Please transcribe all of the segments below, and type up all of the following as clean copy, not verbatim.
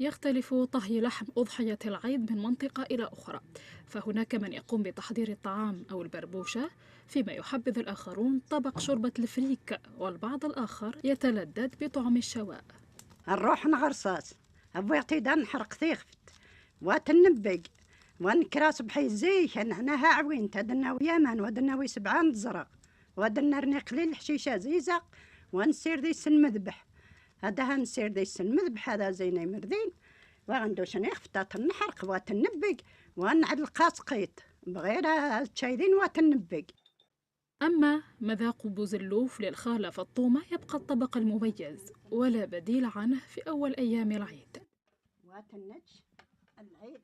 يختلف طهي لحم أضحية العيد من منطقة إلى أخرى، فهناك من يقوم بتحضير الطعام أو البربوشة، فيما يحبذ الآخرون طبق شوربة الفريك، والبعض الآخر يتلذذ بطعم الشواء. نروح نغرصاص أبو اعتيدا نحرق ثيخفت وتنبق ونكراس بحي زي نعناها عوين تدنا ويامان ودنا ويسبعان زرق ودنا رني قليل حشيشة زيزق ونسير دي سن مذبح. هذا نسير دي سن مذبح هذا زيني مردين وغندوش نخفت نحرق وتنبق ونعد القاسقيت بغير تشايدين وتنبق. أما مذاق بوزلوف للخالة فالطومة يبقى الطبق المميز ولا بديل عنه في أول أيام العيد. واتنج العيد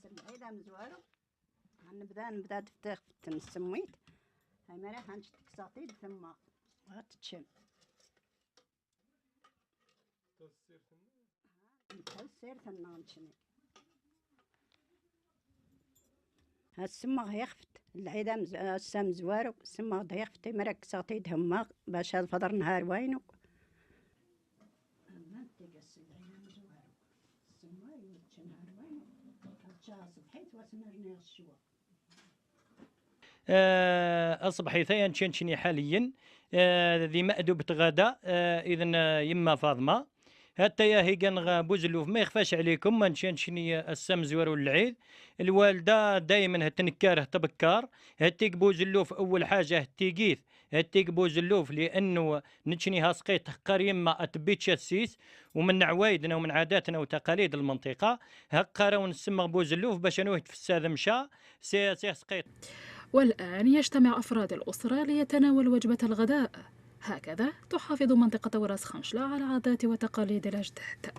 العيد مزوارو نبدا تفتح في السميت هاي مرة هنشتك ساطيد ثم واتشم تسير ثنانشني السمغ يخفت العيد السام زوارو السمغ ده يخفت مرك ساطيد هم باش الفضر نهار وينو أصبحي تشنشني حاليا ذي مأدوبة غدا إذن يما فاطمة حتى يا هي كان بوزلوف ما يخفاش عليكم ما نشنشني السم زوار والعيد الوالدة دائما هتنكاره تبكار هتيك بوزلوف أول حاجة هتيقيث هتيك بوزلوف لأنه نتشني سقيت حقار يما أتبيتش السيس ومن عوايدنا ومن عاداتنا وتقاليد المنطقة هقارا ونسمى بوزلوف باش نوهد في السادة مشا سي سقيت. والآن يجتمع أفراد الأسرة ليتناولوا وجبة الغداء. هكذا تحافظ منطقة وراس خنشلة على عادات وتقاليد الأجداد.